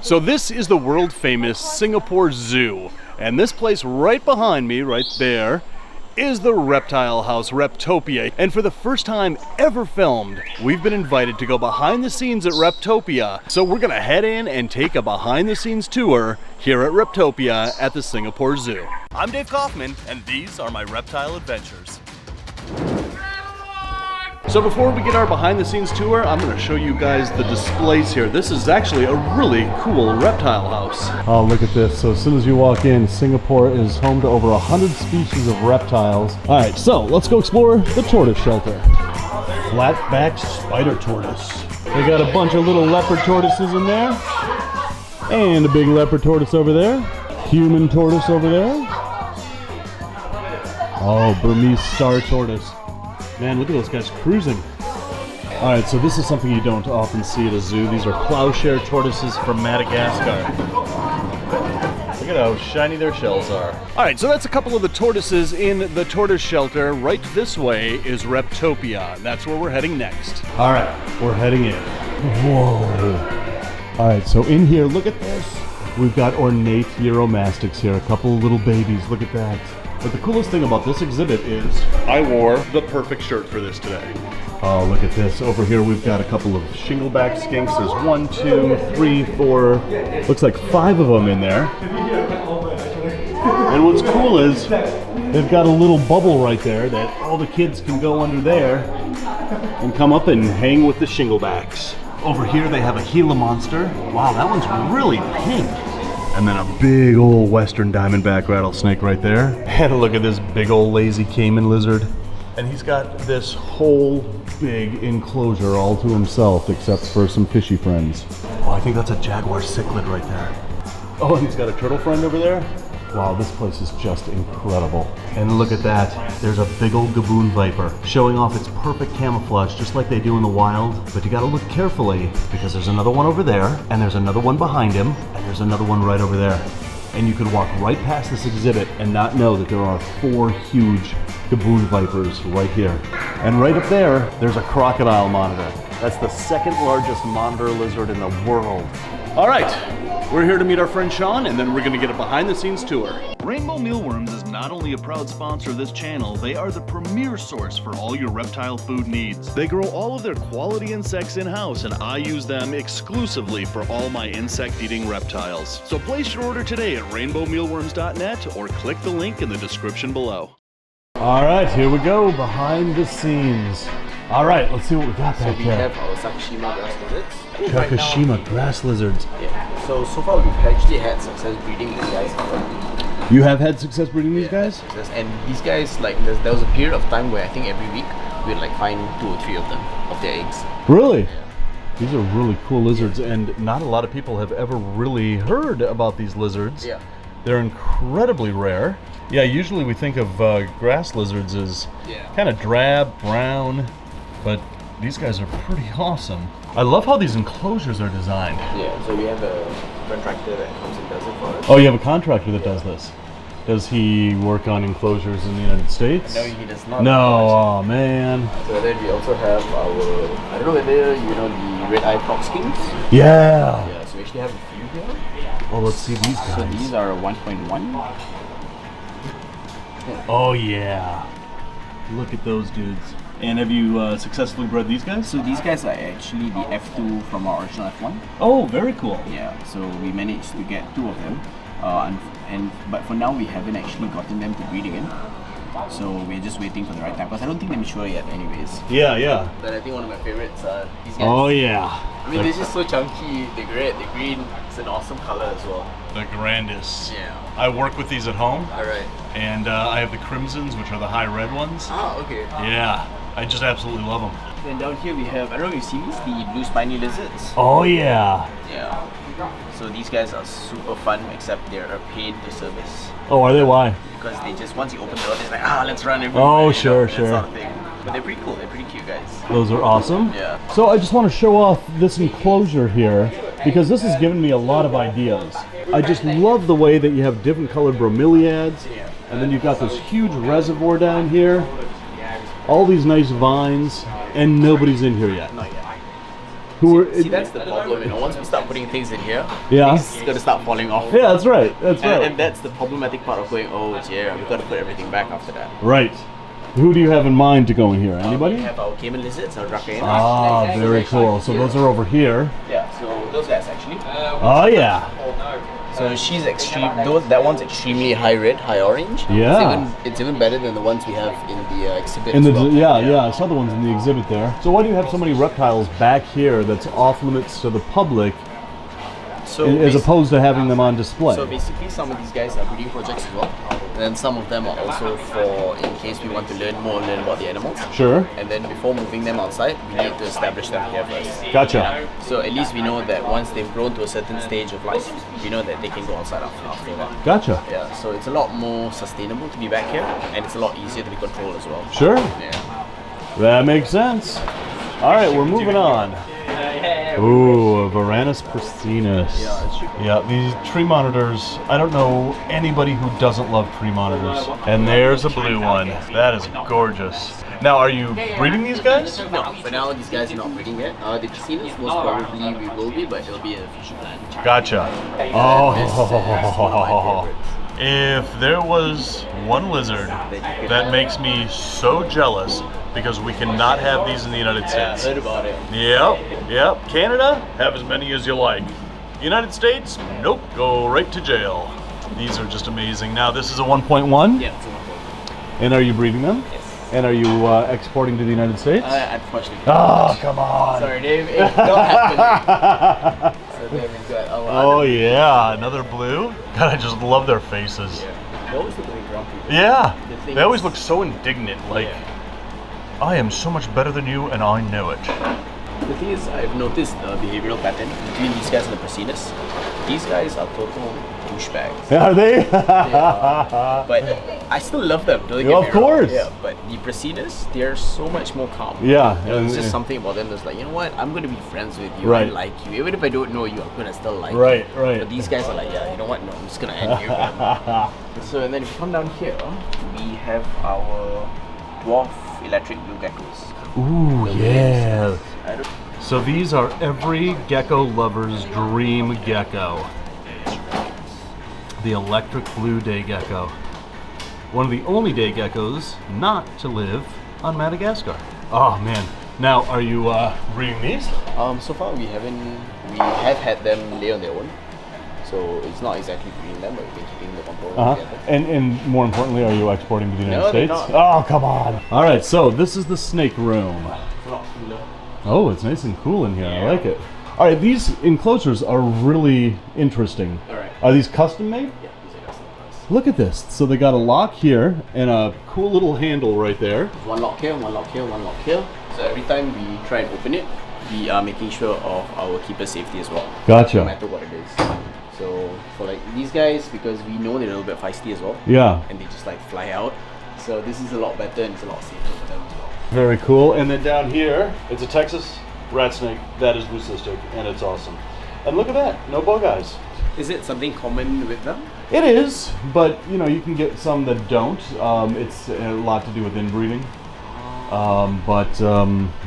So this is the world famous Singapore Zoo, and this place right behind me, right there, is the Reptile House, Reptopia. And for the first time ever filmed, we've been invited to go behind the scenes at Reptopia. So we're gonna head in and take a behind the scenes tour here at Reptopia at the Singapore Zoo. I'm Dave Kaufman, and these are my reptile adventures. So before we get our behind the scenes tour, I'm gonna show you guys the displays here. This is actually a really cool reptile house. Oh, look at this. So as soon as you walk in, Singapore is home to over 100 species of reptiles. All right, so let's go explore the tortoise shelter. Flat-backed spider tortoise. They got a bunch of little leopard tortoises in there. And a big leopard tortoise over there. Human tortoise over there. Oh, Burmese star tortoise. Man, look at those guys cruising. All right, so this is something you don't often see at a zoo. These are plowshare tortoises from Madagascar. Look at how shiny their shells are. All right, so that's a couple of the tortoises in the tortoise shelter. Right this way is Reptopia. That's where we're heading next. All right, we're heading in. Whoa. All right, so in here, look at this. We've got ornate Uromastics here, a couple of little babies. Look at that. But the coolest thing about this exhibit is I wore the perfect shirt for this today. Oh, look at this. Over here we've got a couple of shingleback skinks. There's 1, 2, 3, 4, looks like 5 of them in there. And what's cool is they've got a little bubble right there that all the kids can go under there and come up and hang with the shinglebacks. Over here they have a Gila monster. Wow, that one's really pink. And then a big old western diamondback rattlesnake right there. And look at this big old lazy caiman lizard. And he's got this whole big enclosure all to himself, except for some fishy friends. Oh, I think that's a jaguar cichlid right there. Oh, and he's got a turtle friend over there. Wow, this place is just incredible. And look at that. There's a big old gaboon viper showing off its perfect camouflage, just like they do in the wild. But you gotta look carefully because there's another one over there, and there's another one behind him, and there's another one right over there. And you could walk right past this exhibit and not know that there are 4 huge gaboon vipers right here. And right up there, there's a crocodile monitor. That's the 2nd largest monitor lizard in the world. All right, we're here to meet our friend Sean, and then we're gonna get a behind the scenes tour. Rainbow Mealworms is not only a proud sponsor of this channel, they are the premier source for all your reptile food needs. They grow all of their quality insects in-house, and I use them exclusively for all my insect-eating reptiles. So place your order today at rainbowmealworms.net or click the link in the description below. All right, here we go, behind the scenes. All right, let's see what we got back So we have our Sakashima grass lizards. Takashima grass lizards. Yeah. So far we've actually had success breeding these guys. You have had success breeding these guys? Yes. And these guys, like, there was a period of time where I think every week we'd like find 2 or 3 of them, of their eggs. Really? Yeah. These are really cool lizards, and not a lot of people have ever really heard about these lizards. Yeah. They're incredibly rare. Yeah, usually we think of grass lizards as kind of drab, brown, but these guys are pretty awesome. I love how these enclosures are designed. Yeah, so we have a contractor that comes and does it for us. Oh, you have a contractor that does this? Does he work on enclosures in the United States? No, he does not. No, oh man. So then we also have our, I don't know whether you know the red-eye fox skins? Yeah. Yeah, so we actually have a few here. Oh, let's see these guys. So these are 1.1. Oh yeah. Look at those dudes. And have you successfully bred these guys? So these guys are actually the F2 from our original F1. Oh, very cool. Yeah, so we managed to get 2 of them. But for now we haven't actually gotten them to breed again. So we're just waiting for the right time, because I don't think they're mature yet anyways. Yeah, yeah. But I think one of my favorites are these guys. Oh yeah. I mean, they're just so chunky. They're red, they're green. It's an awesome color as well. The grandest. Yeah. I work with these at home. Alright. And I have the crimsons, which are the high red ones. Ah, okay. Yeah, I just absolutely love them. Then down here we have, I don't know if you've seen these, the blue spiny lizards. Oh yeah. Yeah. So these guys are super fun, except they're a pain to service. Oh, are they? Why? Because they just, once you open the door, they're like, let's run everywhere. Oh, you sure, know, sure. That sort of thing. But they're pretty cool, they're pretty cute guys. Those are awesome. Yeah. So I just want to show off this enclosure here, because this has given me a lot of ideas. I just love the way that you have different colored bromeliads, and then you've got this huge reservoir down here, all these nice vines, and nobody's in here yet. Not yet. who are. See, that's the problem. You know, once we start putting things in here, Yeah. things are gonna start falling off. Yeah, that's right. That's right. And that's the problematic part of going. Oh, yeah, we've got to put everything back after that. Right. Who do you have in mind to go in here? We Anybody? have our Cayman lizards, our Dracaenas. Ah, very cool. So those are over here. Yeah, so those guys actually. Oh yeah. So she's extreme. That one's extremely high red, high orange. Yeah. It's even better than the ones we have in the exhibit. In the as well. yeah, I saw the ones in the exhibit there. So why do you have so many reptiles back here that's off limits to the public, So as opposed to having them on display? So basically, some of these guys are breeding projects as well. And then some of them are also for in case we want to learn about the animals. Sure. And then before moving them outside, we need to establish them here first. Gotcha. So at least we know that once they've grown to a certain stage of life, we know that they can go outside after that. Gotcha. Yeah, so it's a lot more sustainable to be back here, and it's a lot easier to be controlled as well. Sure. Yeah. That makes sense. All right, we're moving on. Ooh, Varanus prasinus. Yeah, these tree monitors. I don't know anybody who doesn't love tree monitors. And there's a blue one. That is gorgeous. Now, are you breeding these guys? No, for now these guys are not breeding yet. The prasinus most probably we will be, but it'll be a future plan. Gotcha. Oh, if there was one lizard that makes me so jealous because we cannot have these in the United Yeah, I States. heard about it. Yep. Canada, have as many as you like. United States, nope, go right to jail. These are just amazing. Now, this is a 1.1? Yeah, it's a 1.1. And are you breeding them? Yes. And are you exporting to the United States? Unfortunately. Oh, come on. Sorry, Dave. It's not happening. So there we go. Oh, yeah, another blue. God, I just love their faces. Yeah. They always look really grumpy. Yeah, The thing they always is- look so indignant, like, I am so much better than you and I know it. The thing is, I've noticed the behavioral pattern between these guys and the prasinus. These guys are total douchebags. Are they? But I still love them. Don't get Of me wrong. course. Yeah, but the prasinus, they're so much more calm. Yeah, You know, there's and- just something about them that's like, you know what? I'm gonna be friends with you. Right. I like you. Even if I don't know you, I'm gonna still like Right, you. right. But these guys are like, yeah, you know what? No, I'm just gonna end you. So and then if you come down here, we have our dwarf electric blue geckos. Ooh, yeah. I don't- So these are every gecko lover's dream gecko. The electric blue day gecko. One of the only day geckos not to live on Madagascar. Oh man. Now, are you breeding these? So far we have had them lay on their own. So it's not exactly breeding them, but we've been keeping the control together. And more importantly, are you exporting to the United No, they're States? not. Oh, come on. All right, so this is the snake room. It's not cooler. Oh, it's nice and cool in here. I like it. All right, these enclosures are really interesting. All right. Are these custom made? Yeah, these are custom parts. Look at this. So they got a lock here and a cool little handle right there. One lock here, one lock here, one lock here. So every time we try and open it, we are making sure of our keeper's safety as well. Gotcha. No matter what it is. So for like these guys, because we know they're a little bit feisty as well, Yeah. and they just like fly out. So this is a lot better and it's a lot safer for them as well. Very cool. And then down here, it's a Texas rat snake that is leucistic, and it's awesome. And look at that, no bug eyes. Is it something common with them? It is, but you know, you can get some that don't. It's a lot to do with inbreeding.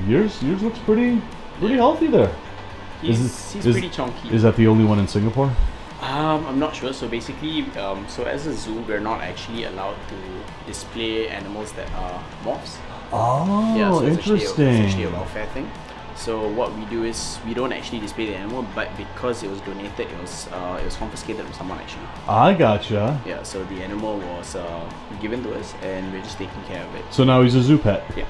Yours looks pretty healthy there. He's pretty chunky. Is that the only one in Singapore? I'm not sure. So basically, so as a zoo, we're not actually allowed to display animals that are morphs. Oh, Yeah, so interesting. It's actually a welfare thing. So what we do is we don't actually display the animal, but because it was donated, it was confiscated from someone actually. I gotcha. Yeah, so the animal was given to us, and we're just taking care of it. So now he's a zoo pet. Yeah.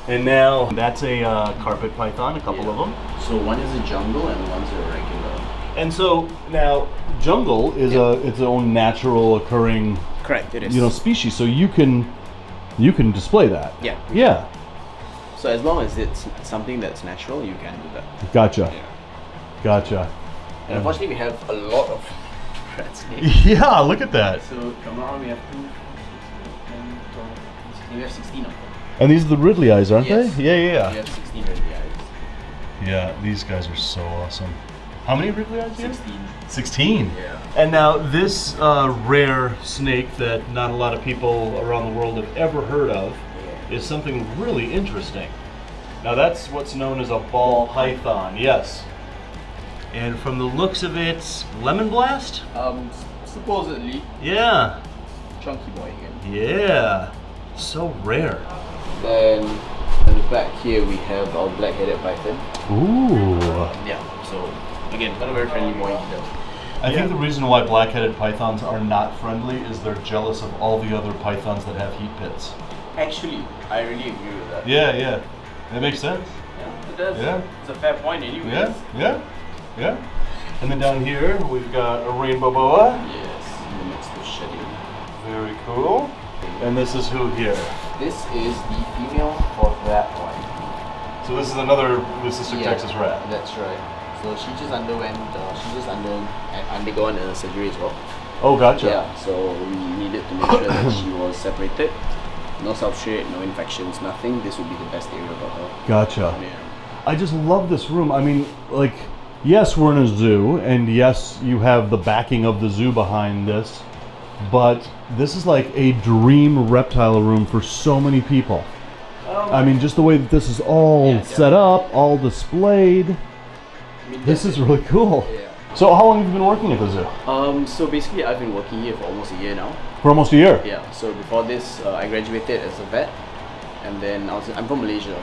And now that's a carpet python, a couple of them. So one is a jungle and one's a regular. And so now jungle is its own natural occurring, Correct, it is. species. So you can display that. Yeah. Yeah. So as long as it's something that's natural, you can do that. Gotcha. Yeah. Gotcha. And unfortunately, we have a lot of rat snakes. Yeah, look at that. So come around, we have 16 of them. And these are the Ridley eyes, aren't Yes. they? Yeah, We yeah, have 16 Ridley eyes. yeah. These guys are so awesome. How many Ridley eyes do you have? 16. 16. Yeah. And now this rare snake that not a lot of people around the world have ever heard of is something really interesting. Now that's what's known as a ball python, yes. And from the looks of it, lemon blast? Supposedly. Yeah. Chunky boy again. Yeah. So rare. Then in the back here we have our black-headed python. Ooh. Yeah, so again, not a very friendly boy either. I think the reason why black-headed pythons are not friendly is they're jealous of all the other pythons that have heat pits. Actually, I really agree with that. Yeah, yeah. That makes sense. Yeah, it does. Yeah. It's a fair point anyways. Yeah, yeah, yeah. And then down here, we've got a rainbow boa. Yes, in the midst of shedding. Very cool. And this is who here? This is the female of that one. So this is another Mississippi Yeah, Texas rat. That's right. So she just undergone a surgery as well. Oh, gotcha. Yeah, so we needed to make sure that she was separated. No substrate, no infections, nothing. This would be the best area for her. Gotcha. Yeah. I just love this room. I mean, like, yes, we're in a zoo, and yes, you have the backing of the zoo behind this, but this is like a dream reptile room for so many people. I mean, just the way that this is all set up, all displayed. I mean, This is really cool. Yeah. So how long have you been working at the zoo? So basically I've been working here for almost a year now. For almost a year? Yeah, so before this I graduated as a vet, and then I'm from Malaysia.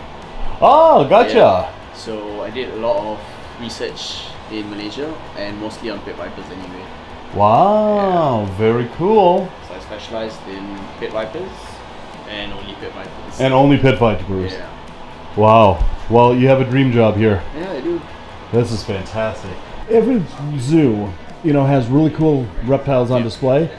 Oh, gotcha. Yeah. So I did a lot of research in Malaysia and mostly on pit vipers anyway. Wow, very cool. So I specialized in pit vipers and only pit vipers. And only pit vipers. Yeah. Wow. Well, you have a dream job here. Yeah, I do. This is fantastic. Every zoo, you know, has really cool reptiles on display,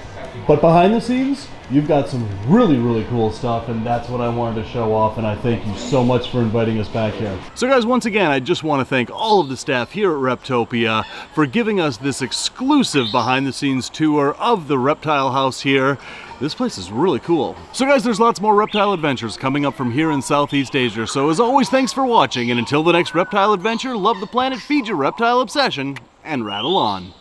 but behind the scenes, you've got some really, really cool stuff, and that's what I wanted to show off, and I thank you so much for inviting us back here. So guys, once again, I just want to thank all of the staff here at Reptopia for giving us this exclusive behind-the-scenes tour of the Reptile House here. This place is really cool. So guys, there's lots more reptile adventures coming up from here in Southeast Asia. So as always, thanks for watching, and until the next reptile adventure, love the planet, feed your reptile obsession, and rattle on.